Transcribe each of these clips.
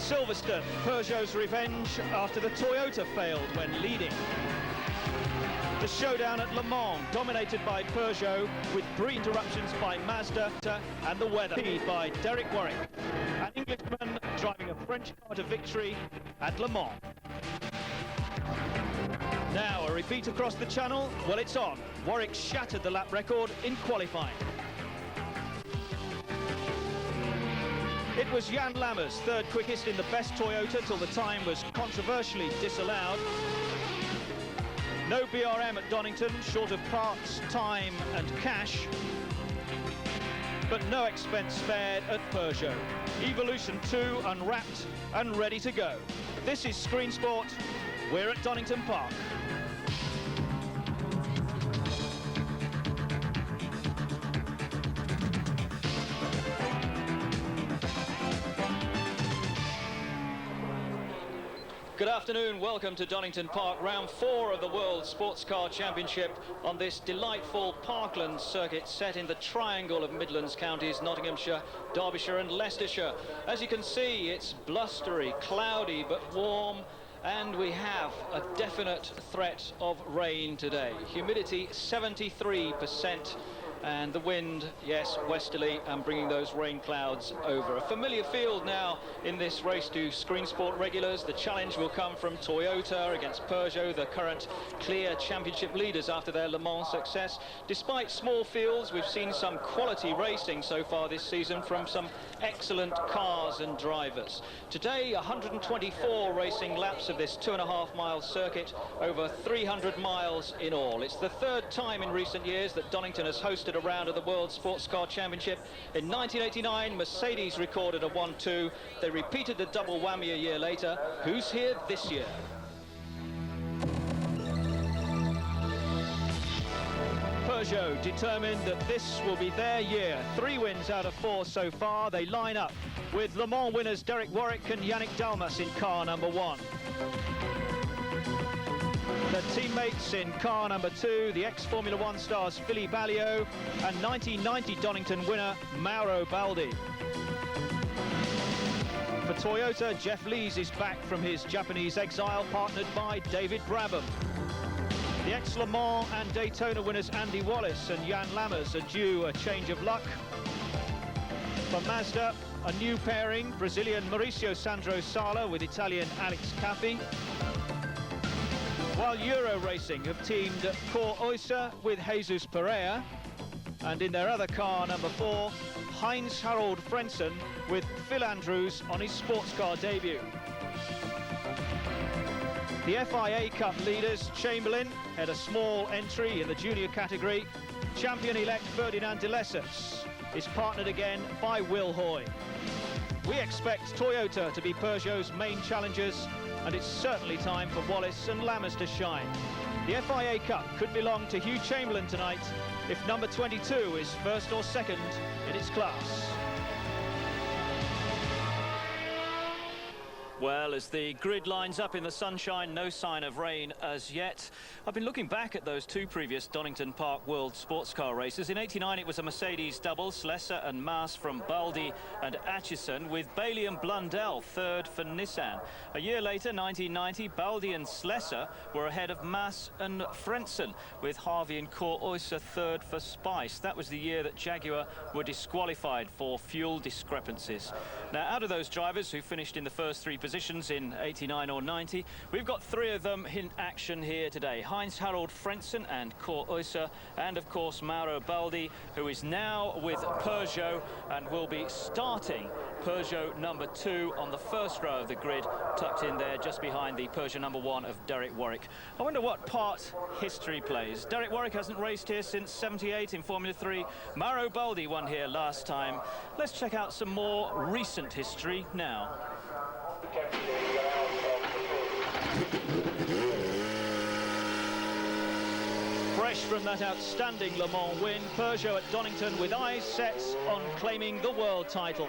Silverstone, Peugeot's revenge after the Toyota failed when leading. The showdown at Le Mans, dominated by Peugeot, with brief interruptions by Mazda, and the weather by Derek Warwick, an Englishman driving a French car to victory at Le Mans. Now a repeat across the channel. Well, it's on. Warwick shattered the lap record in qualifying. It was Jan Lammers, third quickest in the best Toyota till the time was controversially disallowed. No BRM at Donington, short of parts, time and cash. But no expense spared at Peugeot. Evolution 2 unwrapped and ready to go. This is Screen Sport. We're at Donington Park. Good afternoon, welcome to Donington Park, round 4 of the World Sports Car Championship on this delightful parkland circuit set in the triangle of Midlands counties, Nottinghamshire, Derbyshire and Leicestershire. As you can see, it's blustery, cloudy but warm, and we have a definite threat of rain today. Humidity 73%. And the wind, yes, westerly, and bringing those rain clouds over. A familiar field now in this race to Screen Sport regulars. The challenge will come from Toyota against Peugeot, the current clear championship leaders after their Le Mans success. Despite small fields, we've seen some quality racing so far this season from some excellent cars and drivers. Today, 124 racing laps of this 2.5 mile circuit, over 300 miles in all. It's the third time in recent years that Donington has hosted a round of the World Sports Car Championship. In 1989, Mercedes recorded a 1-2. They repeated the double whammy a year later. Who's here this year? Peugeot determined that this will be their year. 3 wins out of 4 so far. They line up with Le Mans winners Derek Warwick and Yannick Dalmas in car number 1. The teammates in car number 2, the ex-Formula 1 stars Philippe Alliot and 1990 Donington winner Mauro Baldi. For Toyota, Jeff Lees is back from his Japanese exile, partnered by David Brabham. The ex-Le Mans and Daytona winners Andy Wallace and Jan Lammers are due a change of luck. For Mazda, a new pairing, Brazilian Mauricio Sandro Sala with Italian Alex Caffi. While Euro Racing have teamed Cor Oyser with Jesus Pereira, and in their other car, number 4, Heinz-Harald Frentzen with Phil Andrews on his sports car debut. The FIA Cup leaders, Chamberlain, had a small entry in the junior category. Champion-elect Ferdinand de Lesseps is partnered again by Will Hoy. We expect Toyota to be Peugeot's main challengers, and it's certainly time for Wallace and Lammers to shine. The FIA Cup could belong to Hugh Chamberlain tonight if number 22 is first or second in its class. Well, as the grid lines up in the sunshine, no sign of rain as yet. I've been looking back at those 2 previous Donington Park World Sports Car races. In '89, it was a Mercedes double, Slesser and Maas from Baldi and Atchison, with Bailey and Blundell third for Nissan. A year later, 1990, Baldi and Slesser were ahead of Maas and Frentzen, with Harvey and Cor Oyser third for Spice. That was the year that Jaguar were disqualified for fuel discrepancies. Now, out of those drivers who finished in the first 3 positions in '89 or '90, we've got 3 of them in action here today. Heinz-Harald Frentzen and Cor Oyser, and of course Mauro Baldi, who is now with Peugeot and will be starting Peugeot number 2 on the first row of the grid, tucked in there just behind the Peugeot number 1 of Derek Warwick. I wonder what part history plays. Derek Warwick hasn't raced here since '78 in Formula 3. Mauro Baldi won here last time. Let's check out some more recent history now. Fresh from that outstanding Le Mans win, Peugeot at Donington with eyes set on claiming the world title.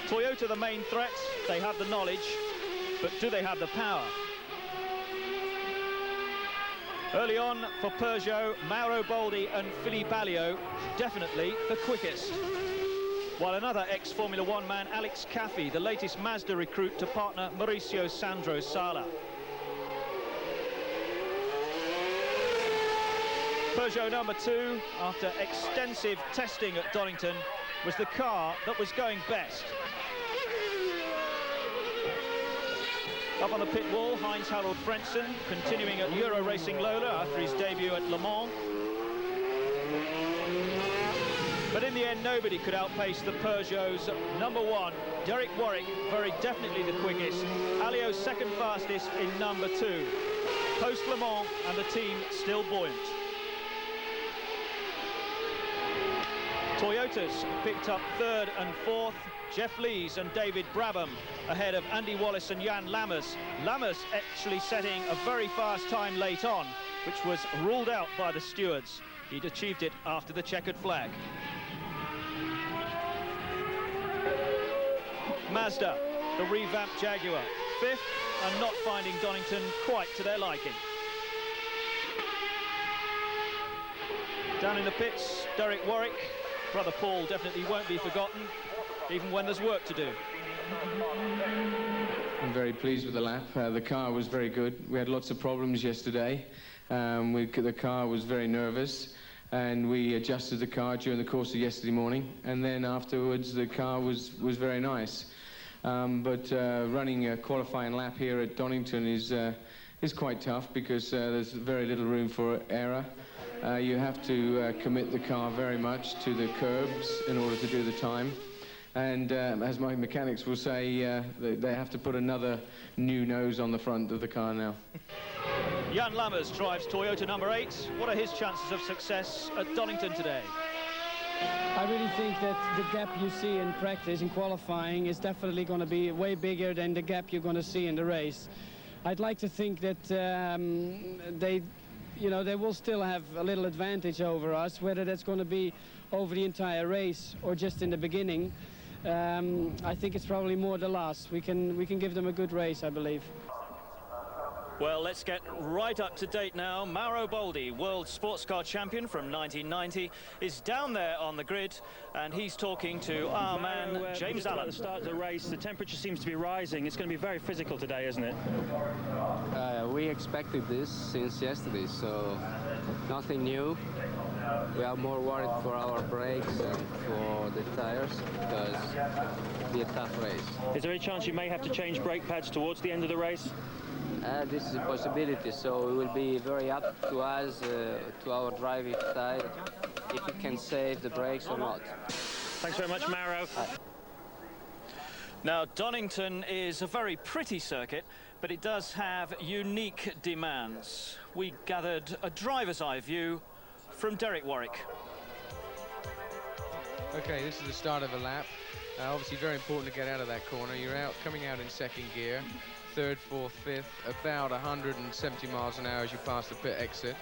Toyota the main threat, they have the knowledge, but do they have the power? Early on for Peugeot, Mauro Baldi and Philippe Alliot, definitely the quickest. While another ex-Formula One man, Alex Caffey, the latest Mazda recruit to partner Mauricio Sandro Sala. Peugeot number 2, after extensive testing at Donington, was the car that was going best. Up on the pit wall, Heinz-Harald Frentzen, continuing at Euro Racing Lola after his debut at Le Mans. But in the end, nobody could outpace the Peugeot's number 1, Derek Warwick, very definitely the quickest. Alio's second fastest in number 2. Post Le Mans, and the team still buoyant. Toyotas picked up 3rd and 4th. Jeff Lees and David Brabham ahead of Andy Wallace and Jan Lammers. Lammers actually setting a very fast time late on, which was ruled out by the stewards. He'd achieved it after the checkered flag. Mazda, the revamped Jaguar, 5th and not finding Donington quite to their liking. Down in the pits, Derek Warwick. Brother Paul definitely won't be forgotten, even when there's work to do. I'm very pleased with the lap. The car was very good. We had lots of problems yesterday. The car was very nervous, and we adjusted the car during the course of yesterday morning, and then afterwards the car was very nice. But running a qualifying lap here at Donington is quite tough, because there's very little room for error. You have to commit the car very much to the curbs in order to do the time. And as my mechanics will say, they have to put another new nose on the front of the car now. Jan Lammers drives Toyota number 8. What are his chances of success at Donington today? I really think that the gap you see in practice, in qualifying, is definitely going to be way bigger than the gap you're going to see in the race. I'd like to think that they will still have a little advantage over us. Whether that's going to be over the entire race or just in the beginning, I think it's probably more the last. We can give them a good race, I believe. Well, let's get right up to date now. Mauro Boldi, world sports car champion from 1990, is down there on the grid, and he's talking to our man, James Allen. At the start of the race, the temperature seems to be rising. It's going to be very physical today, isn't it? We expected this since yesterday, so nothing new. We are more worried for our brakes and for the tires, because it'll be a tough race. Is there any chance you may have to change brake pads towards the end of the race? This is a possibility, so it will be very up to us, to our driving side, if we can save the brakes or not. Thanks very much, Mauro. Now, Donington is a very pretty circuit, but it does have unique demands. We gathered a driver's eye view from Derek Warwick. Okay, this is the start of a lap. Obviously very important to get out of that corner. You're coming out in second gear. 3rd, 4th, 5th, about 170 miles an hour as you pass the pit exit.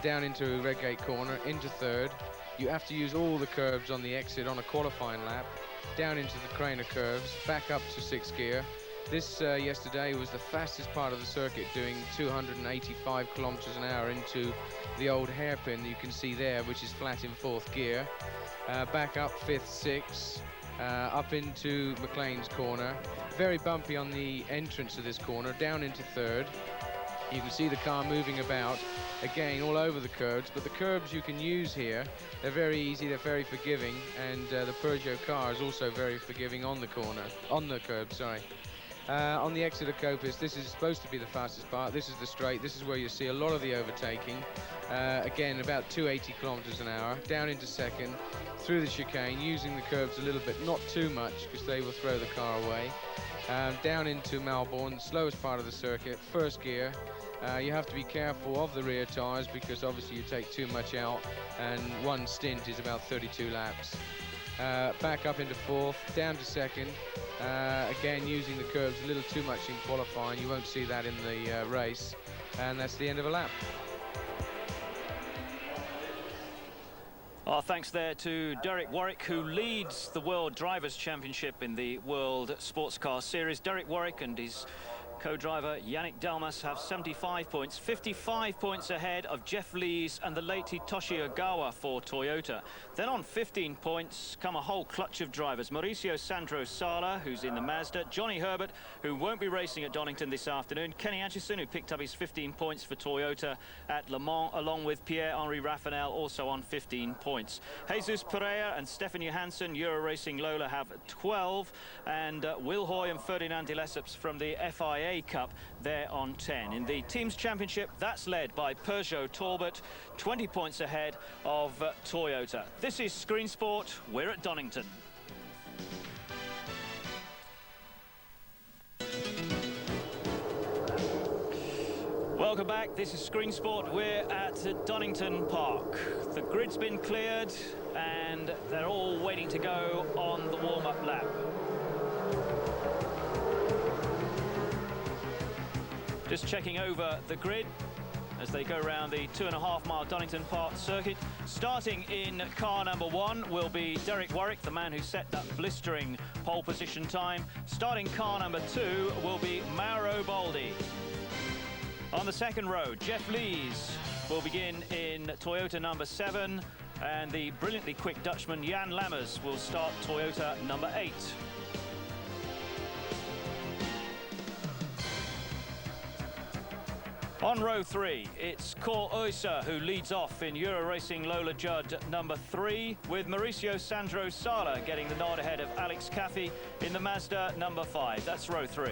Down into Redgate corner, into 3rd. You have to use all the curves on the exit on a qualifying lap. Down into the Craner curves, back up to 6th gear. This yesterday was the fastest part of the circuit, doing 285 kilometers an hour into the old hairpin that you can see there, which is flat in 4th gear. Back up 5th, 6th. Up into McLean's corner, very bumpy on the entrance of this corner, down into 3rd. You can see the car moving about, again all over the curbs, but the curbs you can use here, they're very easy, they're very forgiving, and the Peugeot car is also very forgiving on the curb, sorry. On the exit of Coppice, this is supposed to be the fastest part. This is the straight, this is where you see a lot of the overtaking. Again, about 280 kilometers an hour, down into 2nd, through the chicane, using the curbs a little bit, not too much, because they will throw the car away. Down into Melbourne, the slowest part of the circuit, 1st gear. You have to be careful of the rear tyres, because obviously you take too much out, and one stint is about 32 laps. Back up into 4th, down to 2nd. Again, using the curbs a little too much in qualifying. You won't see that in the race, and that's the end of a lap. Our thanks there to Derek Warwick, who leads the World Drivers' Championship in the World Sports Car Series. Derek Warwick and his Co-driver Yannick Dalmas have 75 points, 55 points ahead of Jeff Lees and the late Hitoshi Ogawa for Toyota. Then on 15 points come a whole clutch of drivers. Mauricio Sandro Sala, who's in the Mazda, Johnny Herbert, who won't be racing at Donington this afternoon, Kenny Atchison, who picked up his 15 points for Toyota at Le Mans, along with Pierre-Henri Raffanel, also on 15 points. Jesus Pereira and Stefan Johansson, Euro Racing Lola, have 12, and Will Hoy and Ferdinand de Lesseps from the FIA Cup, they're on 10. In the Teams Championship, that's led by Peugeot Talbot, 20 points ahead of Toyota. This is Screen Sport. We're at Donington. Welcome back. This is Screen Sport. We're at Donington Park. The grid's been cleared and they're all waiting to go on the warm-up lap. Just checking over the grid as they go around the 2.5-mile Donington Park circuit. Starting in car number 1 will be Derek Warwick, the man who set that blistering pole position time. Starting car number 2 will be Mauro Baldi. On the second row, Jeff Lees will begin in Toyota number 7, and the brilliantly quick Dutchman Jan Lammers will start Toyota number 8. On row 3, it's Cor Oyser who leads off in Euro Racing Lola Judd number 3, with Mauricio Sandro Sala getting the nod ahead of Alex Caffey in the Mazda number 5. That's row 3.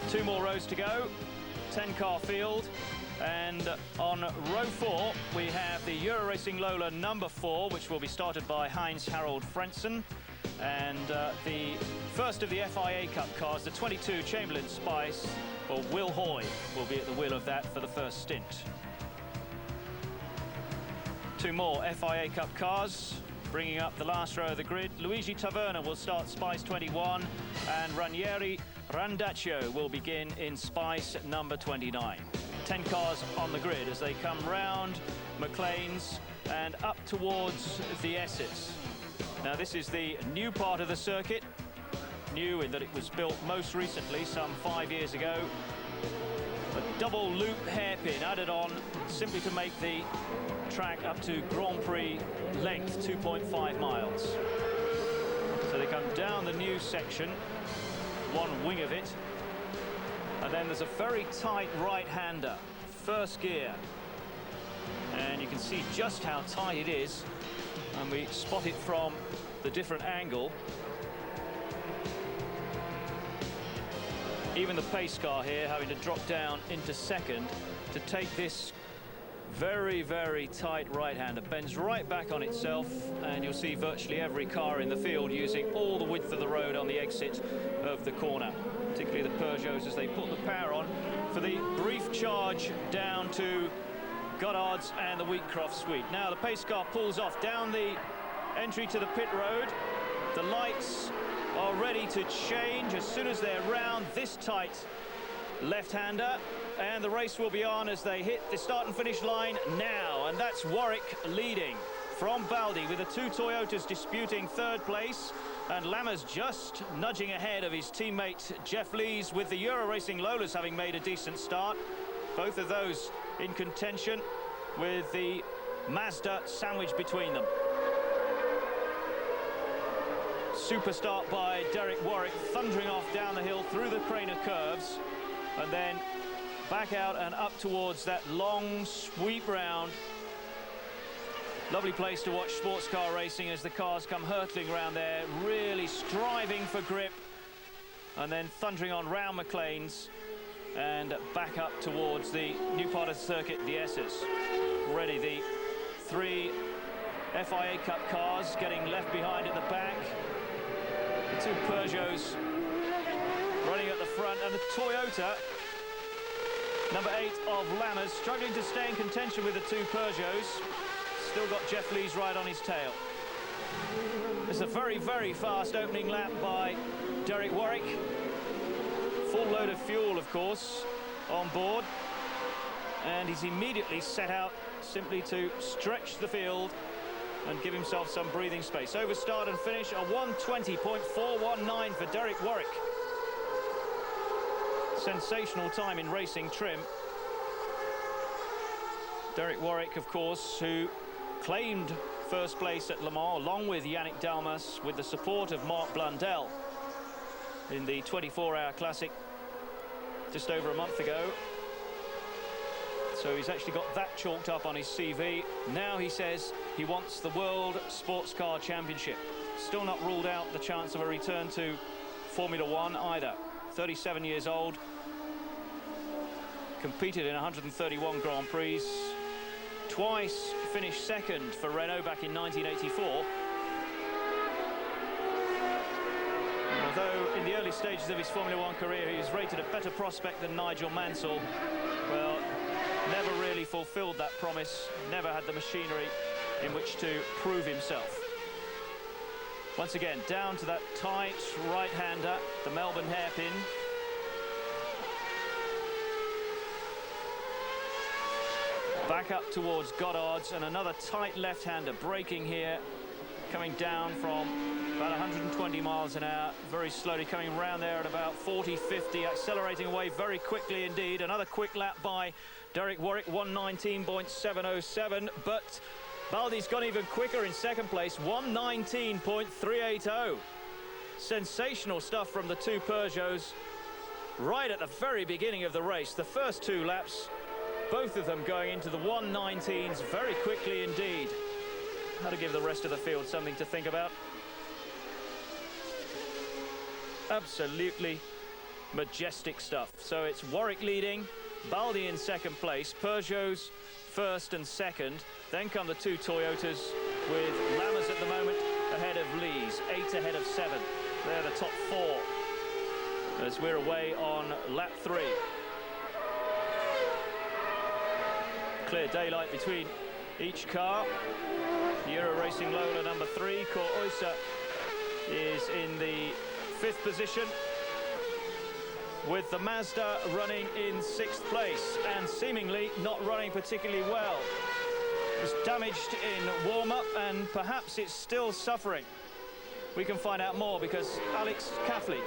2 more rows to go, 10-car field. And on row 4, we have the Euro Racing Lola number 4, which will be started by Heinz-Harald Frentzen. And the first of the FIA Cup cars, the 22 Chamberlain Spice, or Will Hoy, will be at the wheel of that for the first stint. 2 more FIA Cup cars, bringing up the last row of the grid. Luigi Taverna will start Spice 21, and Ranieri Randaccio will begin in Spice number 29. 10 cars on the grid as they come round McLean's and up towards the S's. Now, this is the new part of the circuit, new in that it was built most recently, some 5 years ago. A double loop hairpin added on simply to make the track up to Grand Prix length, 2.5 miles. So they come down the new section, one wing of it, and then there's a very tight right-hander, first gear. And you can see just how tight it is, and we spot it from the different angle. Even the pace car here having to drop down into second to take this very, very tight right-hander. Bends right back on itself, and you'll see virtually every car in the field using all the width of the road on the exit of the corner, particularly the Peugeots as they put the power on for the brief charge down to Goddard's and the Wheatcroft suite. Now the pace car pulls off down the entry to the pit road. The lights are ready to change as soon as they're round this tight left-hander, and the race will be on as they hit the start and finish line now. And that's Warwick leading from Baldi, with the 2 Toyotas disputing third place, and Lammers just nudging ahead of his teammate Jeff Lees, with the Euro Racing Lolas having made a decent start. Both of those in contention, with the Mazda sandwiched between them. Super start by Derek Warwick, thundering off down the hill through the crane of curves, and then back out and up towards that long sweep round. Lovely place to watch sports car racing as the cars come hurtling around there, really striving for grip, and then thundering on round McLean's and back up towards the new part of the circuit, the S's. Already the 3 FIA Cup cars getting left behind at the back. The 2 Peugeots running at the front, and the Toyota number 8 of Lammers struggling to stay in contention with the 2 Peugeots. Still got Jeff Lees right on his tail. It's a very, very fast opening lap by Derek Warwick. Full load of fuel, of course, on board, and he's immediately set out simply to stretch the field and give himself some breathing space. Over start and finish, a 1:20.419 for Derek Warwick. sensational time in racing trim. Derek Warwick, of course, who claimed first place at Le Mans, along with Yannick Dalmas, with the support of Mark Blundell in the 24-hour classic just over a month ago. So he's actually got that chalked up on his CV. Now he says he wants the World Sports Car Championship. Still not ruled out the chance of a return to Formula One either. 37 years old, competed in 131 Grand Prix, twice finished second for Renault back in 1984. Although in the early stages of his Formula One career he was rated a better prospect than Nigel Mansell, well, never really fulfilled that promise, never had the machinery in which to prove himself. Once again, down to that tight right-hander, the Melbourne hairpin. Back up towards Goddard's, and another tight left-hander braking here, coming down from about 120 miles an hour, very slowly coming round there at about 40, 50, accelerating away very quickly indeed. Another quick lap by Derek Warwick, 1:19.707, but Baldi's gone even quicker in second place, 1:19.380. Sensational stuff from the two Peugeots right at the very beginning of the race. The first two laps, both of them going into the 1:19s very quickly indeed. How to give the rest of the field something to think about. Absolutely majestic stuff. So it's Warwick leading, Baldi in second place, Peugeots first and second. Then come the two Toyotas, with Lammers at the moment ahead of Lees, 8 ahead of 7. They're the top 4 as we're away on lap 3. Clear daylight between each car. Euro Racing Lola number 3, Cor Oysa, is in the 5th position, with the Mazda running in 6th place and seemingly not running particularly well. It was damaged in warm-up and perhaps it's still suffering. We can find out more because Alex Caffley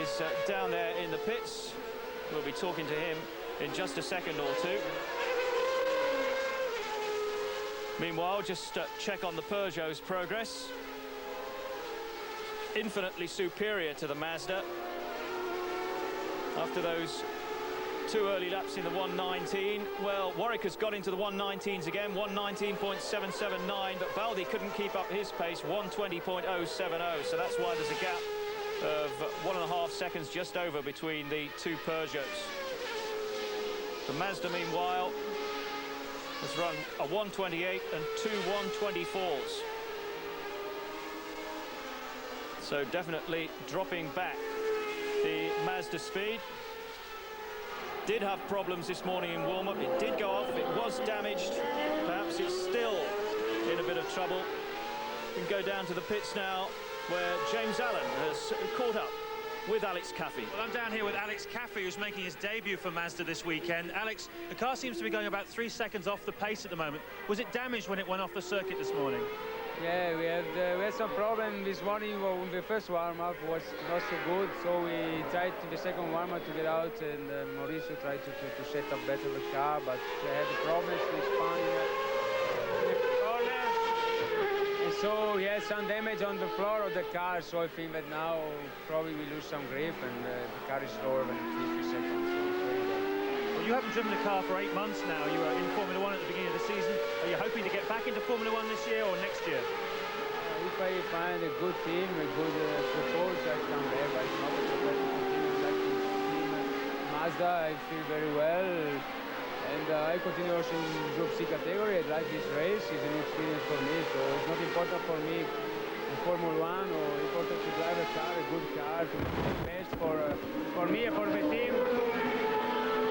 is down there in the pits. We'll be talking to him in just a second or two. Meanwhile, just check on the Peugeot's progress. Infinitely superior to the Mazda. After those two early laps in the 1:19, well, Warwick has got into the 1:19s again, 1:19.779, but Baldi couldn't keep up his pace, 1:20.070, so that's why there's a gap of 1.5 seconds just over between the two Peugeots. The Mazda, meanwhile, has run a 1:28 and two 1:24s. So definitely dropping back the Mazda speed. Did have problems this morning in warm-up. It did go off, it was damaged. Perhaps it's still in a bit of trouble. We can go down to the pits now, where James Allen has caught up with Alex Caffey. Well, I'm down here with Alex Caffey, who's making his debut for Mazda this weekend. Alex, the car seems to be going about 3 seconds off the pace at the moment. Was it damaged when it went off the circuit this morning? Yeah, we had some problem this morning. Well, the first warm-up was not so good, so we tried in the second warm-up to get out, and Mauricio tried to set up better the car, but they had problems with spun in the corner, and so he had some damage on the floor of the car, so I think that now probably we lose some grip, and the car is slower than 50 seconds. So it's very bad. Well, you haven't driven the car for 8 months now. You were in Formula One at the beginning of the season. Are you hoping to get back into Formula One this year or next year? If I find a good team, a good support, I come there, but it's not a competitive team like this team. Mazda, I feel very well, and I continue also in Group C category. I like this race, it's a new experience for me, so it's not important for me in Formula One, or important to drive a car, a good car, to make the best for me and for the team.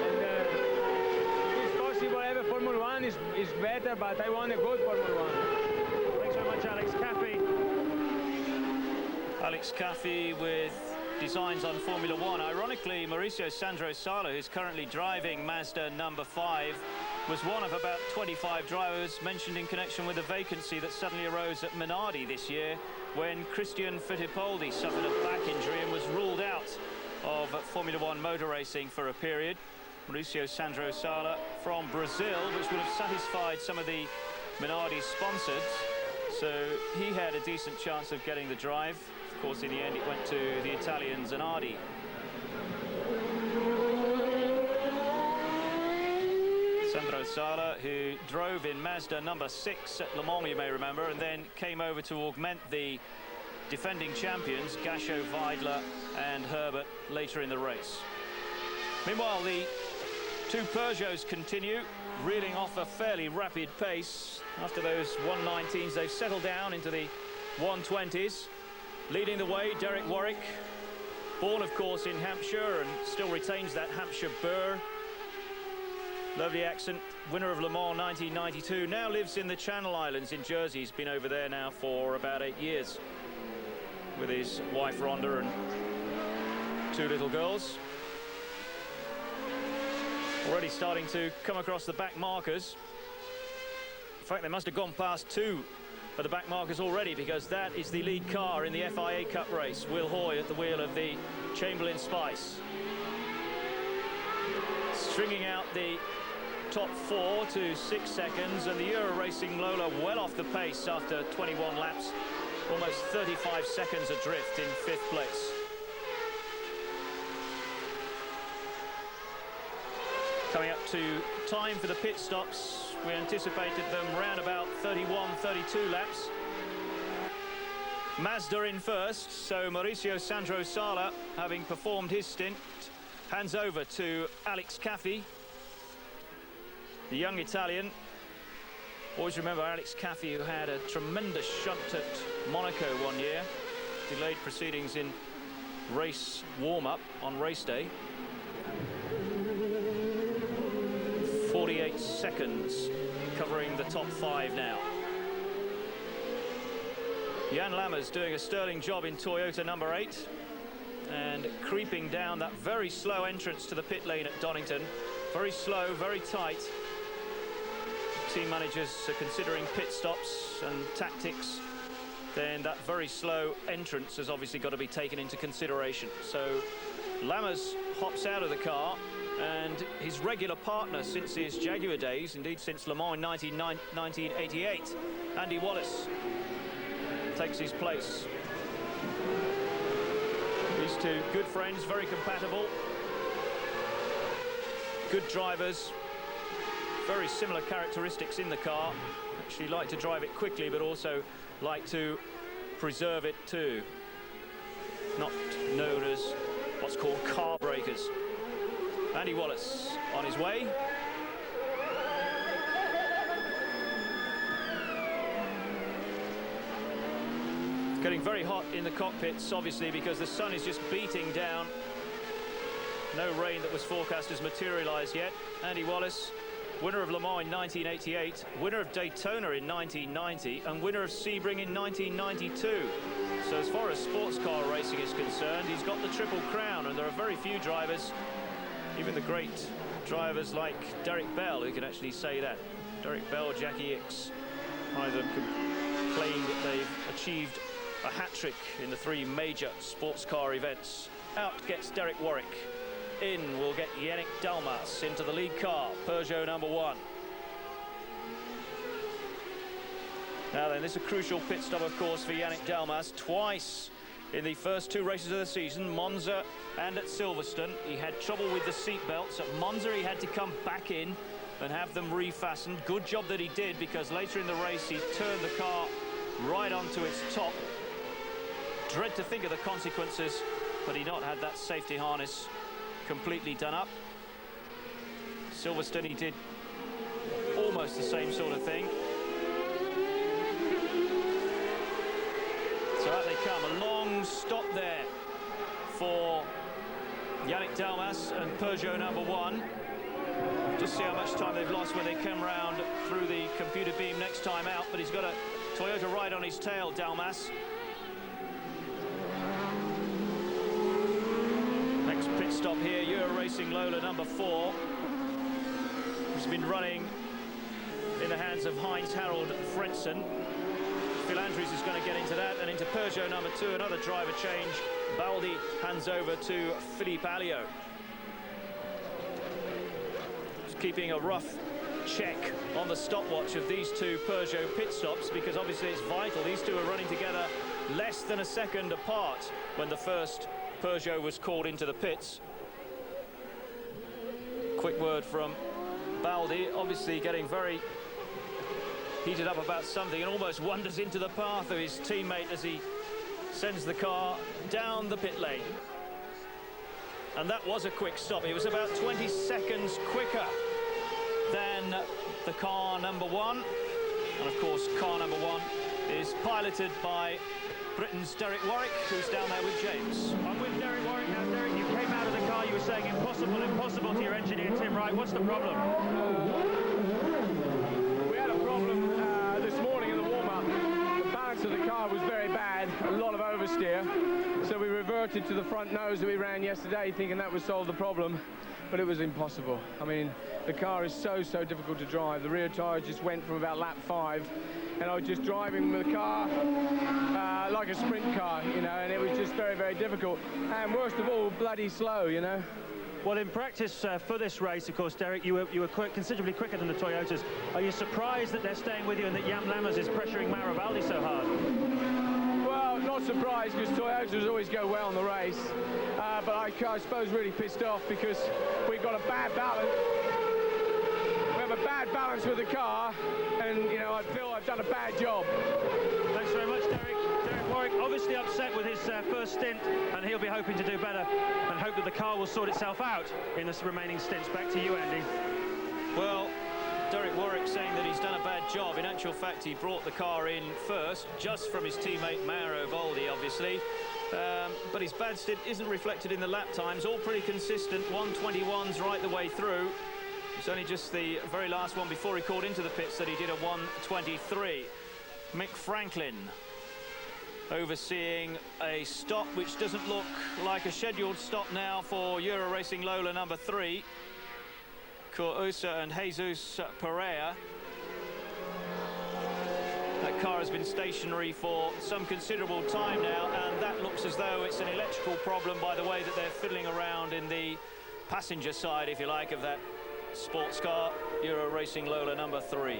And if it's possible, have a Formula One is better, but I want a good Formula One. Thanks very much, Alex Caffey. Alex Caffey with designs on Formula One. Ironically, Mauricio Sandro Sala, who's currently driving Mazda number 5, was one of about 25 drivers mentioned in connection with a vacancy that suddenly arose at Minardi this year when Christian Fittipaldi suffered a back injury and was ruled out of Formula One motor racing for a period. Mauricio Sandro Sala from Brazil, which would have satisfied some of the Minardi sponsors. So he had a decent chance of getting the drive. Of course, in the end, it went to the Italian Zanardi. Sandro Sala, who drove in Mazda number 6 at Le Mans, you may remember, and then came over to augment the defending champions, Gasho, Weidler and Herbert, later in the race. Meanwhile, the two Peugeots continue, reeling off a fairly rapid pace. After those 119s, they've settled down into the 120s. Leading the way, Derek Warwick, born, of course, in Hampshire and still retains that Hampshire burr. Lovely accent, winner of Le Mans 1992, now lives in the Channel Islands in Jersey. He's been over there now for about 8 years with his wife Rhonda and 2 little girls. Already starting to come across the back markers. In fact, they must have gone past 2 of the back markers already, because that is the lead car in the FIA Cup race. Will Hoy at the wheel of the Chamberlain Spice. Stringing out the top 4 to 6 seconds, and the Euro Racing Lola well off the pace after 21 laps. Almost 35 seconds adrift in 5th place. Coming up to time for the pit stops. We anticipated them round about 31, 32 laps. Mazda in first, so Mauricio Sandro Sala, having performed his stint, hands over to Alex Caffi, the young Italian. Always remember Alex Caffi, who had a tremendous shunt at Monaco one year. Delayed proceedings in race warm-up on race day. 48 seconds covering the top 5 now. Jan Lammers doing a sterling job in Toyota number 8 and creeping down that very slow entrance to the pit lane at Donington. Very slow, very tight. Team managers are considering pit stops and tactics. Then that very slow entrance has obviously got to be taken into consideration. So Lammers hops out of the car, and his regular partner since his Jaguar days, indeed since Le Mans 1988, Andy Wallace, takes his place. These two good friends, very compatible, good drivers, very similar characteristics in the car. Actually like to drive it quickly, but also like to preserve it too. Not known as what's called car breakers. Andy Wallace on his way. It's getting very hot in the cockpits, obviously, because the sun is just beating down. No rain that was forecast has materialized yet. Andy Wallace, winner of Le Mans in 1988, winner of Daytona in 1990, and winner of Sebring in 1992. So as far as sports car racing is concerned, he's got the Triple Crown, and there are very few drivers, even the great drivers like Derek Bell, who can actually say that. Derek Bell, Jackie Ickx, either can claim that they've achieved a hat-trick in the 3 major sports car events. Out gets Derek Warwick. In will get Yannick Dalmas into the lead car, Peugeot number 1. Now then, this is a crucial pit stop, of course, for Yannick Dalmas. Twice in the first 2 races of the season, Monza and at Silverstone. He had trouble with the seat belts. At Monza, he had to come back in and have them refastened. Good job that he did, because later in the race, he turned the car right onto its top. Dread to think of the consequences, but he not had that safety harness completely done up. Silverstone, he did almost the same sort of thing. So out they come, a long stop there for Yannick Dalmas and Peugeot number 1. Just see how much time they've lost when they come round through the computer beam next time out, but he's got a Toyota right on his tail, Dalmas. Next pit stop here, Euro Racing Lola number 4. He's been running in the hands of Heinz Harald Frentzen. Phil Andrews is going to get into that, and into Peugeot number 2, another driver change Baldi hands over to Philippe Alliot. Just keeping a rough check on the stopwatch of these two Peugeot pit stops, because obviously it's vital. These two are running together less than a second apart when the first Peugeot was called into the pits. Quick word from Baldi, obviously getting very heated up about something, and almost wanders into the path of his teammate as he sends the car down the pit lane. And that was a quick stop. It was about 20 seconds quicker than the car number one. And of course, car number one is piloted by Britain's Derek Warwick, who's down there with James. I'm with Derek Warwick now. Derek, you came out of the car, you were saying impossible, impossible to your engineer, Tim Wright. What's the problem? We had a problem this morning in the warm-up. The balance of the car was very bad, a lot of oversteer. So we reverted to the front nose that we ran yesterday, thinking that would solve the problem. But it was impossible. I mean, the car is so difficult to drive. The rear tyre just went from about lap 5, and I was just driving with the car like a sprint car, you know, and it was just very difficult. And worst of all, bloody slow, you know. Well, in practice for this race, of course, Derek, you were considerably quicker than the Toyotas. Are you surprised that they're staying with you and that Jan Lammers is pressuring Mauro Baldi so hard? Well, not surprised, because Toyotas always go well in the race. But I suppose really pissed off because we've got a bad balance. We have a bad balance with the car, and, you know, I feel I've done a bad job. Thanks very much, Derek. Derek Warwick obviously upset with his first stint, and he'll be hoping to do better and hope that the car will sort itself out in the remaining stints. Back to you, Andy. Well, Derek Warwick saying that he's done a bad job. In actual fact, he brought the car in first, just from his teammate Mauro Baldi, obviously. But his bad stint isn't reflected in the lap times. All pretty consistent, 1:21s right the way through. It's only just the very last one before he called into the pits that he did a 1:23. Mick Franklin overseeing a stop which doesn't look like a scheduled stop now for Euro Racing Lola number 3. Usa and Jesus Pereira. That car has been stationary for some considerable time now, and that looks as though it's an electrical problem by the way that they're fiddling around in the passenger side, if you like, of that sports car, Euro Racing Lola number 3.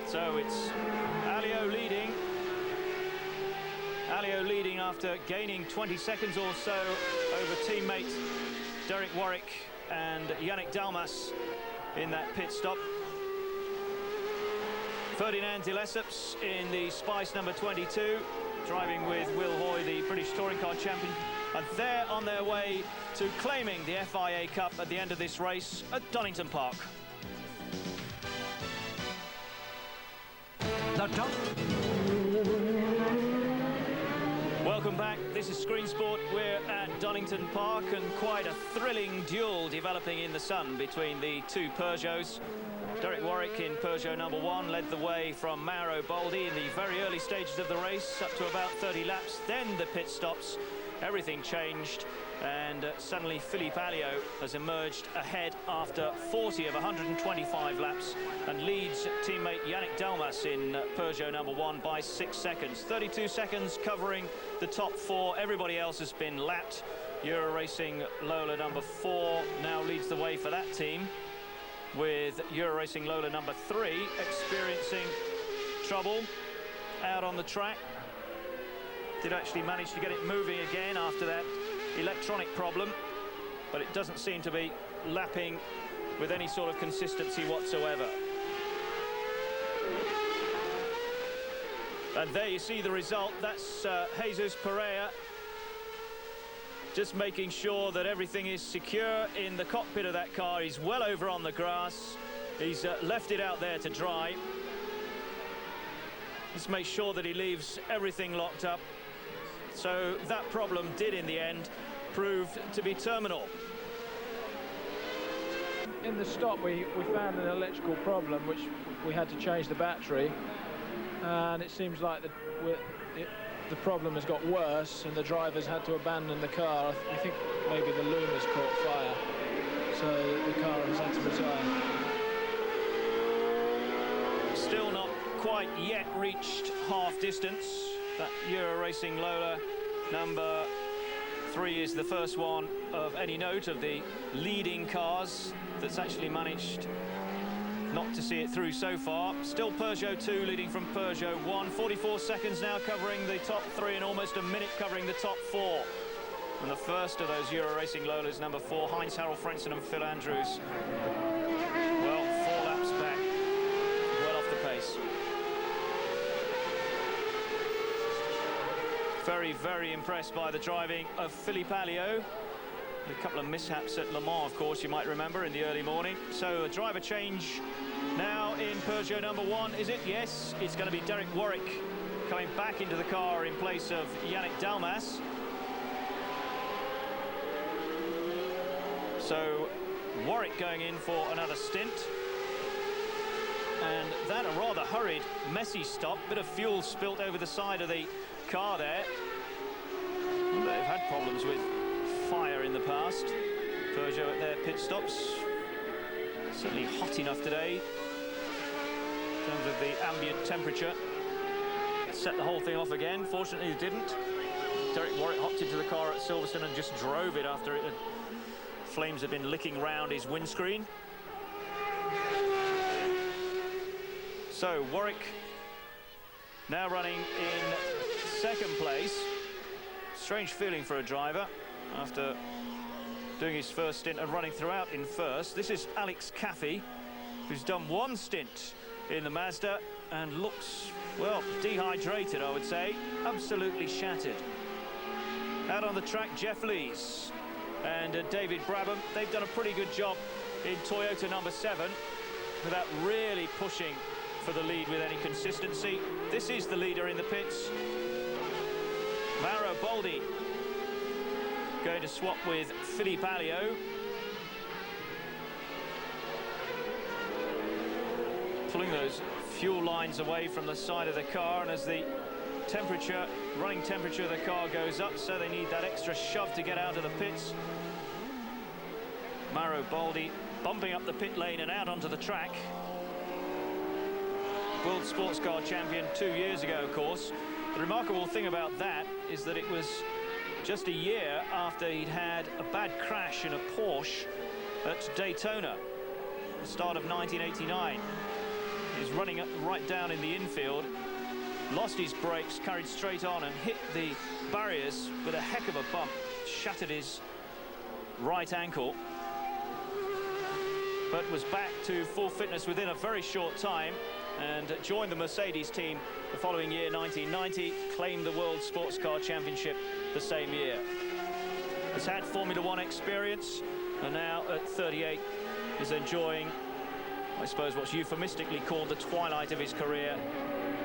So it's Alliot leading. Alliot leading after gaining 20 seconds or so over teammate Derek Warwick and Yannick Dalmas in that pit stop. Ferdinand de Lesseps in the Spice number 22, driving with Will Hoy, the British Touring Car Champion. And they're on their way to claiming the FIA Cup at the end of this race at Donington Park. Welcome back. This is Screen Sport. We're at Donington Park, and quite a thrilling duel developing in the sun between the two Peugeots. Derek Warwick in Peugeot number 1 led the way from Mauro Baldi in the very early stages of the race, up to about 30 laps. Then the pit stops, everything changed, and suddenly Philippe Alliot has emerged ahead after 40 of 125 laps and leads teammate Yannick Dalmas in Peugeot number 1 by 6 seconds. 32 seconds covering the top 4. Everybody else has been lapped. Euro Racing Lola number 4 now leads the way for that team, with Euro Racing Lola number 3 experiencing trouble out on the track. Did actually manage to get it moving again after that electronic problem, but it doesn't seem to be lapping with any sort of consistency whatsoever. And there you see the result. That's Jesus Pereira just making sure that everything is secure in the cockpit of that car. He's well over on the grass. He's left it out there to dry. Just make sure that he leaves everything locked up. So that problem did in the end prove to be terminal. In the stop we found an electrical problem which we had to change the battery, and it seems like the problem has got worse and the drivers had to abandon the car. I think maybe the loom has caught fire, so the car has had to retire. Still not quite yet reached half distance. That Euro Racing Lola number 3 is the first one of any note of the leading cars that's actually managed not to see it through so far. Still Peugeot 2 leading from Peugeot 1. 44 seconds now covering the top 3 and almost a minute covering the top 4. And the first of those Euro Racing Lolas, number 4, Heinz Harold Frentzen and Phil Andrews. Well, 4 laps back, well off the pace. Very, very impressed by the driving of Philippe Alliot. A couple of mishaps at Le Mans, of course, you might remember, in the early morning. So a driver change now in Peugeot number 1, is it? Yes, it's going to be Derek Warwick coming back into the car in place of Yannick Dalmas. So Warwick going in for another stint. And that a rather hurried, messy stop. Bit of fuel spilt over the side of the car there. They've had problems with fire in the past. Peugeot at their pit stops. Certainly hot enough today in terms of the ambient temperature. Set the whole thing off again. Fortunately it didn't. Derek Warwick hopped into the car at Silverstone and just drove it after flames had been licking round his windscreen. So Warwick now running in second place. Strange feeling for a driver after doing his first stint and running throughout in first. This is Alex Caffey, who's done 1 stint in the Mazda and looks, well, dehydrated, I would say. Absolutely shattered. Out on the track, Jeff Lees and David Brabham. They've done a pretty good job in Toyota number 7 without really pushing for the lead with any consistency. This is the leader in the pits. Mauro Baldi going to swap with Philippe Alliot. Pulling those fuel lines away from the side of the car, and as the temperature, running temperature of the car goes up, so they need that extra shove to get out of the pits. Mauro Baldi bumping up the pit lane and out onto the track. World Sports Car Champion 2 years ago, of course. The remarkable thing about that is that it was just a year after he'd had a bad crash in a Porsche at Daytona, the start of 1989. He was running up right down in the infield, lost his brakes, carried straight on and hit the barriers with a heck of a bump, shattered his right ankle, but was back to full fitness within a very short time and joined the Mercedes team the following year, 1990, claimed the World Sports Car Championship the same year. Has had Formula 1 experience and now at 38 is enjoying, I suppose, what's euphemistically called the twilight of his career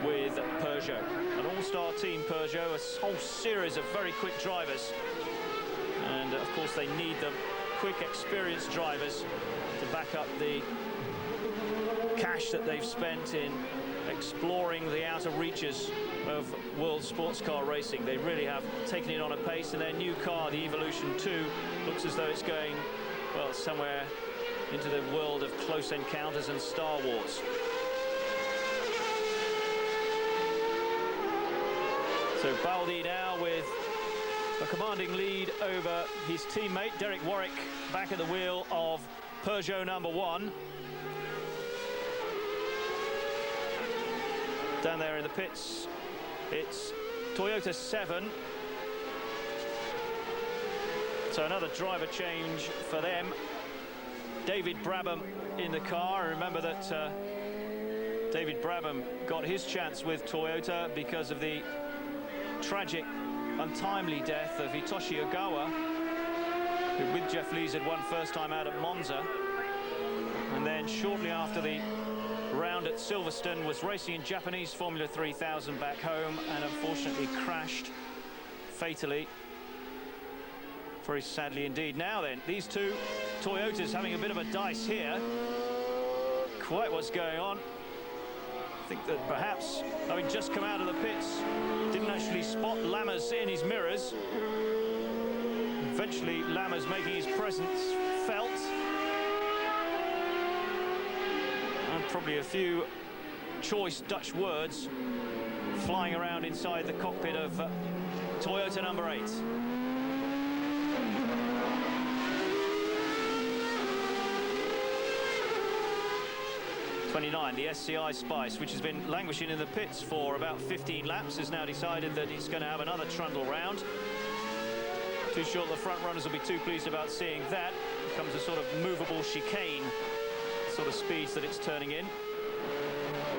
with Peugeot. An all-star team, Peugeot, a whole series of very quick drivers. And of course they need them, quick, experienced drivers to back up the cash that they've spent in exploring the outer reaches of world sports car racing. They really have taken it on a pace, and their new car, the Evolution 2, looks as though it's going, well, somewhere into the world of Close Encounters and Star Wars. So Baldi now with a commanding lead over his teammate Derek Warwick back at the wheel of Peugeot number 1. Down there in the pits, it's Toyota 7. So another driver change for them. David Brabham in the car. Remember that David Brabham got his chance with Toyota because of the tragic, untimely death of Hitoshi Ogawa, who with Jeff Lees had won first time out at Monza. And then shortly after the round at Silverstone was racing in Japanese Formula 3000 back home and unfortunately crashed fatally. Very sadly indeed. Now then, these two Toyotas having a bit of a dice here. Quite what's going on. I think that perhaps, having just come out of the pits, didn't actually spot Lammers in his mirrors. Eventually, Lammers making his presence felt. And probably a few choice Dutch words flying around inside the cockpit of Toyota number 8. 29, the SCI Spice, which has been languishing in the pits for about 15 laps, has now decided that it's going to have another trundle round. Too short, the front runners will be too pleased about seeing that. It becomes a sort of movable chicane sort of speeds that it's turning in.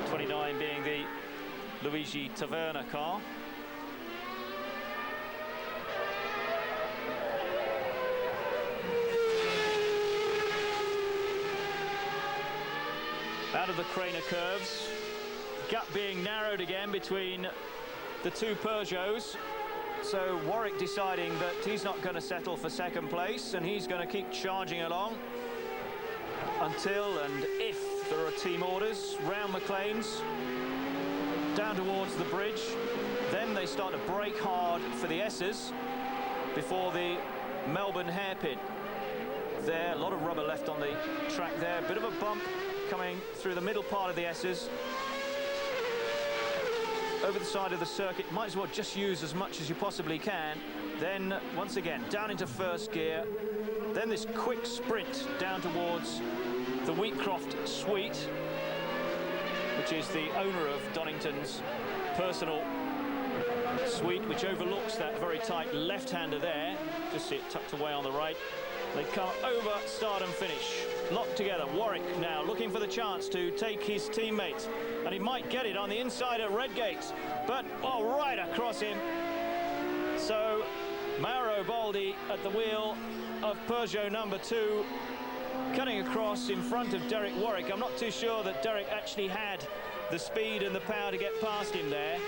29 being the Luigi Taverna car. Out of the Craner curves, gap being narrowed again between the two Peugeots. So Warwick deciding that he's not going to settle for second place, and he's going to keep charging along until and if there are team orders round McLean's down towards the bridge. Then they start to brake hard for the S's before the Melbourne hairpin. There, a lot of rubber left on the track there. Bit of a bump coming through the middle part of the S's. Over the side of the circuit, might as well just use as much as you possibly can. Then, once again, down into first gear. Then this quick sprint down towards the Wheatcroft suite, which is the owner of Donington's personal suite, which overlooks that very tight left-hander there. Just see it tucked away on the right. They come over, start and finish. Locked together. Warwick now looking for the chance to take his teammate. And he might get it on the inside at Redgate. But, oh, right across him. So, Mauro Baldi at the wheel of Peugeot number 2, cutting across in front of Derek Warwick. I'm not too sure that Derek actually had the speed and the power to get past him there.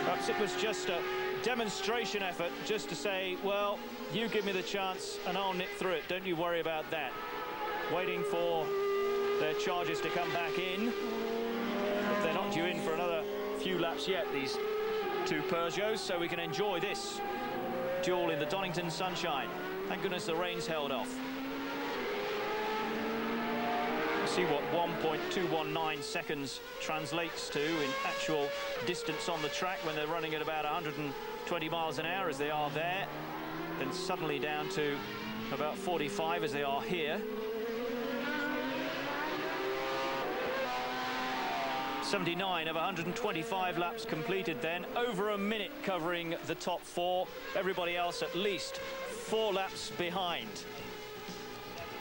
Perhaps it was just a demonstration effort just to say, well, you give me the chance and I'll nip through it. Don't you worry about that. Waiting for their charges to come back in. But they're not due in for another few laps yet, these two Peugeots, so we can enjoy this duel in the Donington sunshine. Thank goodness the rain's held off. See what 1.219 seconds translates to in actual distance on the track when they're running at about 120 miles an hour as they are there, then suddenly down to about 45 as they are here. 79 of 125 laps completed then, over a minute covering the top 4, everybody else at least 4 laps behind.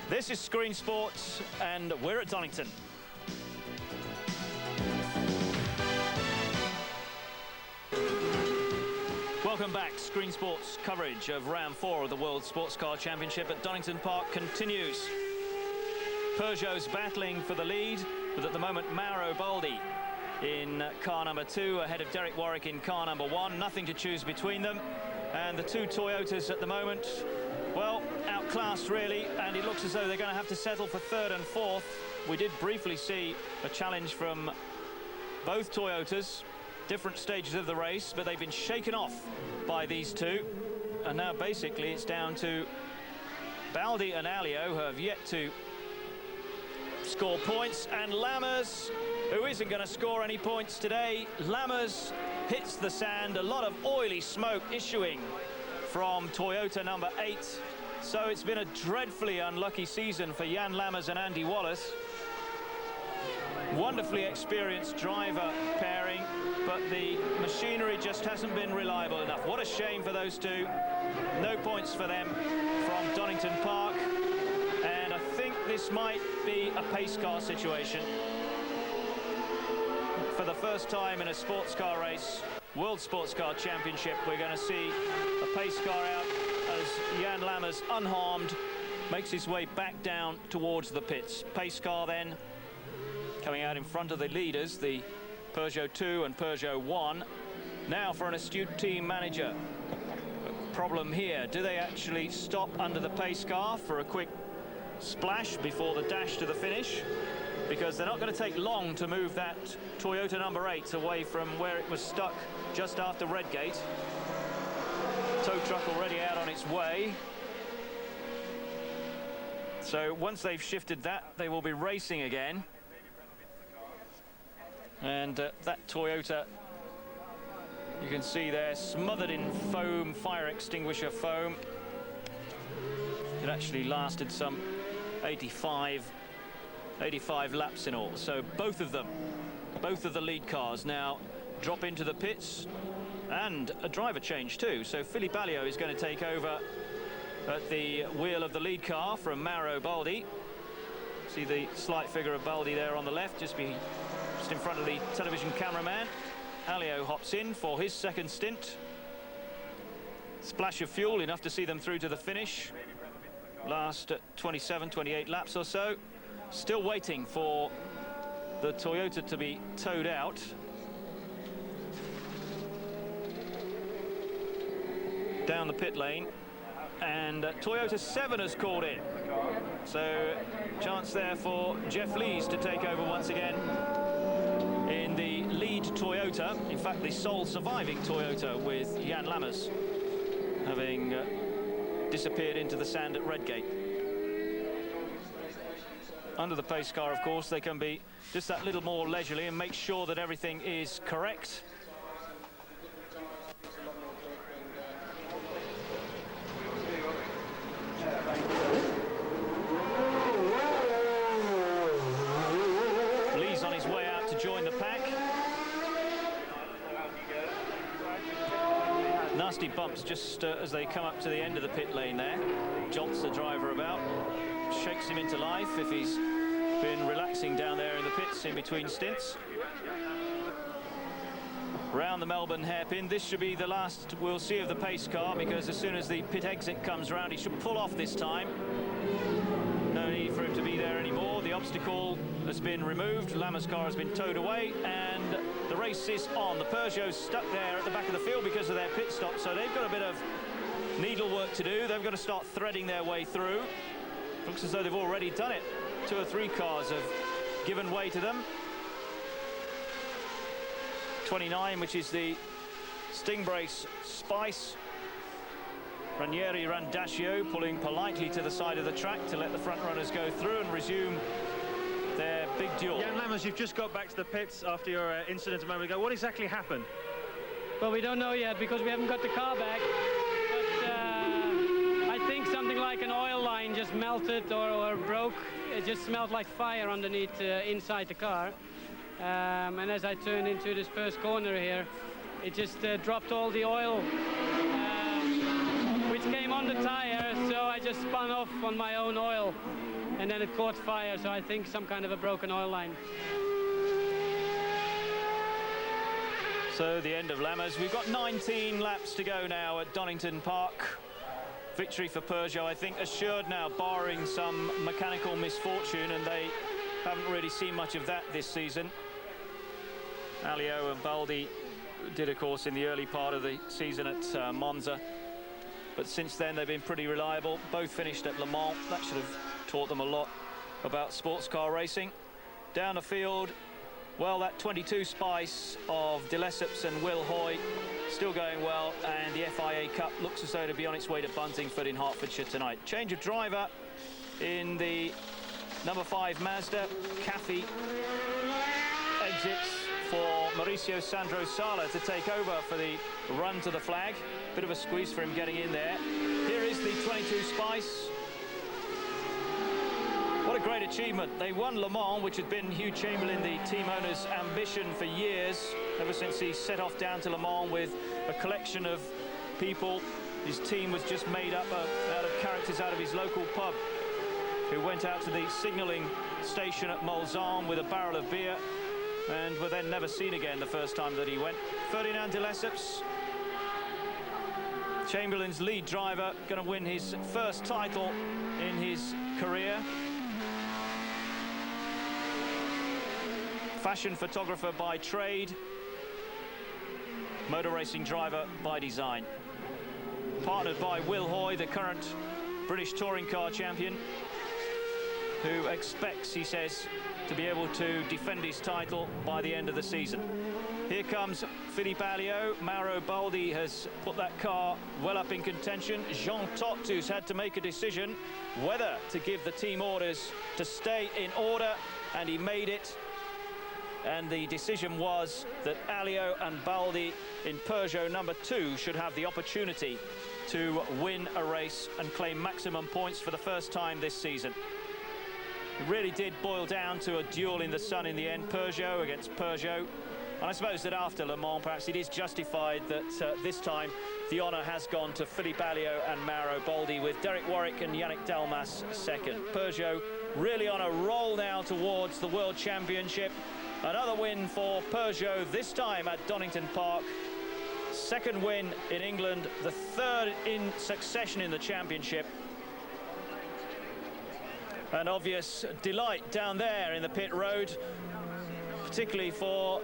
This is Screen Sports, and we're at Donington. Welcome back. Screen Sports coverage of round 4 of the World Sports Car Championship at Donington Park continues. Peugeot's battling for the lead, but at the moment Mauro Baldi in car number 2 ahead of Derek Warwick in car number 1. Nothing to choose between them, and the two Toyotas at the moment, well, outclassed really, and it looks as though they're going to have to settle for 3rd and 4th. We did briefly see a challenge from both Toyotas, different stages of the race, but they've been shaken off by these two, and now basically it's down to Baldi and Alio, who have yet to score points, and Lammers, who isn't going to score any points today. Lammers hits the sand, a lot of oily smoke issuing from Toyota number 8. So it's been a dreadfully unlucky season for Jan Lammers and Andy Wallace. Wonderfully experienced driver pairing, but the machinery just hasn't been reliable enough. What a shame for those two. No points for them from Donington Park. And I think this might be a pace car situation. For the first time in a sports car race, World Sports Car Championship, we're going to see a pace car out as Jan Lammers, unharmed, makes his way back down towards the pits. Pace car then coming out in front of the leaders, the Peugeot 2 and Peugeot 1. Now for an astute team manager. Problem here, do they actually stop under the pace car for a quick splash before the dash to the finish? Because they're not going to take long to move that Toyota number 8 away from where it was stuck just after Redgate. Tow truck already out on its way. So once they've shifted that, they will be racing again. And that Toyota, you can see there, smothered in foam, fire extinguisher foam. It actually lasted some 85 85 laps in all. So both of them, both of the lead cars now drop into the pits, and a driver change too. So Philippe Alliot is going to take over at the wheel of the lead car from Mauro Baldi. See the slight figure of Baldi there on the left, just in front of the television cameraman. Alliot hops in for his second stint. Splash of fuel, enough to see them through to the finish. Last 27, 28 laps or so. Still waiting for the Toyota to be towed out. Down the pit lane, and Toyota 7 has called in. So chance there for Jeff Lees to take over once again in the lead Toyota. In fact, the sole surviving Toyota, with Jan Lammers having disappeared into the sand at Redgate. Under the pace car, of course, they can be just that little more leisurely and make sure that everything is correct. Lee's on his way out to join the pack. Nasty bumps just as they come up to the end of the pit lane there. Jolts the driver about, shakes him into life if he's been relaxing down there in the pits in between stints. Round the Melbourne hairpin. This should be the last we'll see of the pace car, because as soon as the pit exit comes round, he should pull off this time. No need for him to be there anymore. The obstacle has been removed. Lammers' car has been towed away, and the race is on. The Peugeot's stuck there at the back of the field because of their pit stop, so they've got a bit of needlework to do. They've got to start threading their way through. Looks as though they've already done it. 2 or 3 cars have given way to them. 29, which is the Stingbrace Spice. Ranieri Randaccio pulling politely to the side of the track to let the front runners go through and resume their big duel. Jan Lammers, you've just got back to the pits after your incident a moment ago. What exactly happened? Well, we don't know yet because we haven't got the car back. But I think something like an oil line just melted or broke. It just smelled like fire underneath inside the car. And as I turned into this first corner here, it just dropped all the oil which came on the tire, so I just spun off on my own oil, and then it caught fire, so I think some kind of a broken oil line. So the end of Lammers. We've got 19 laps to go now at Donington Park. Victory for Peugeot, I think, assured now, barring some mechanical misfortune, and they haven't really seen much of that this season. Alliot and Baldi did, of course, in the early part of the season at Monza. But since then, they've been pretty reliable. Both finished at Le Mans. That should have taught them a lot about sports car racing. Down the field, well, that 22 Spice of De Lesseps and Will Hoy still going well. And the FIA Cup looks as though to be on its way to Buntingford in Hertfordshire tonight. Change of driver in the number 5 Mazda. Cathy exits for Mauricio Sandro Sala to take over for the run to the flag. Bit of a squeeze for him getting in there. Here is the 22 Spice. What a great achievement. They won Le Mans, which had been Hugh Chamberlain, the team owner's ambition for years, ever since he set off down to Le Mans with a collection of people. His team was just made up out of characters out of his local pub, who went out to the signalling station at Mulsanne with a barrel of beer and were then never seen again the first time that he went. Ferdinand de Lesseps, Chamberlain's lead driver, going to win his first title in his career. Fashion photographer by trade, motor racing driver by design. Partnered by Will Hoy, the current British touring car champion, who expects, he says, to be able to defend his title by the end of the season. Here comes Philippe Alliot. Mauro Baldi has put that car well up in contention. Jean Todt, who's had to make a decision whether to give the team orders to stay in order, and he made it. And the decision was that Alliot and Baldi in Peugeot number 2 should have the opportunity to win a race and claim maximum points for the first time this season. It really did boil down to a duel in the sun in the end, Peugeot against Peugeot. And I suppose that after Le Mans, perhaps it is justified that this time the honour has gone to Philippe Alliot and Mauro Baldi, with Derek Warwick and Yannick Dalmas second. Peugeot really on a roll now towards the World Championship. Another win for Peugeot, this time at Donington Park. Second win in England, the third in succession in the championship. An obvious delight down there in the pit road, particularly for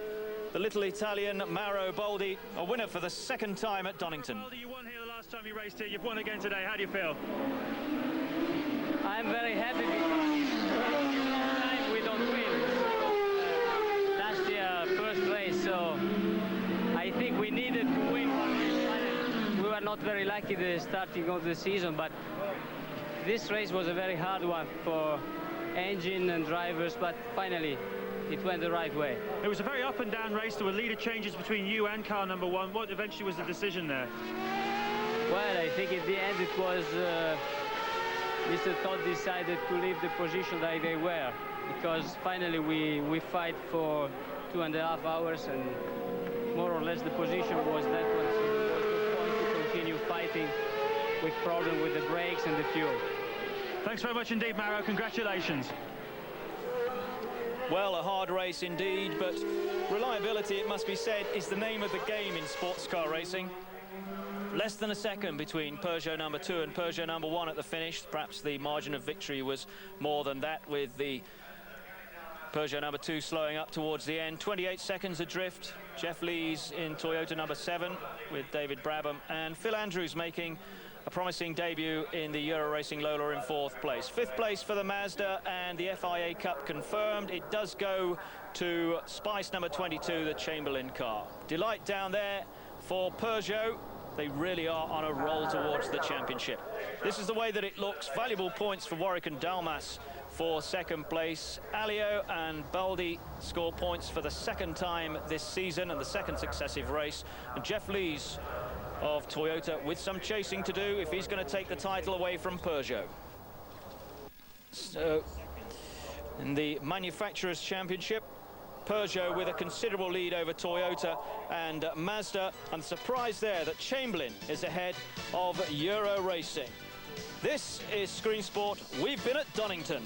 the little Italian Mauro Baldi, a winner for the second time at Donington. Baldi, you won here the last time you raced here. You've won again today. How do you feel? I'm very happy because we don't win. Last year, first race, so I think we needed to win. We were not very lucky at the starting of the season, but this race was a very hard one for engine and drivers, but finally it went the right way. It was a very up and down race. There were leader changes between you and car number one. What eventually was the decision there? Well, I think at the end it was Mr. Todd decided to leave the position that they were, because finally we fight for 2.5 hours, and more or less the position was that one, so there was no point to continue fighting with problem with the brakes and the fuel. Thanks very much indeed, Mauro. Congratulations. Well, a hard race indeed, but reliability, it must be said, is the name of the game in sports car racing. Less than a second between Peugeot number 2 and Peugeot number 1 at the finish. Perhaps the margin of victory was more than that, with the Peugeot number 2 slowing up towards the end. 28 seconds adrift. Jeff Lees in Toyota number 7 with David Brabham, and Phil Andrews making a promising debut in the Euro Racing Lola in 4th place. 5th place for the Mazda, and the FIA Cup confirmed. It does go to Spice number 22, the Chamberlain car. Delight down there for Peugeot. They really are on a roll towards the championship. This is the way that it looks. Valuable points for Warwick and Dalmas for second place. Alliot and Baldi score points for the second time this season and the second successive race. And Jeff Lees of Toyota with some chasing to do if he's going to take the title away from Peugeot. So in the Manufacturers' Championship, Peugeot with a considerable lead over Toyota and Mazda, and the surprise there that Chamberlain is ahead of Euro Racing. This is Screen Sport. We've been at Donington.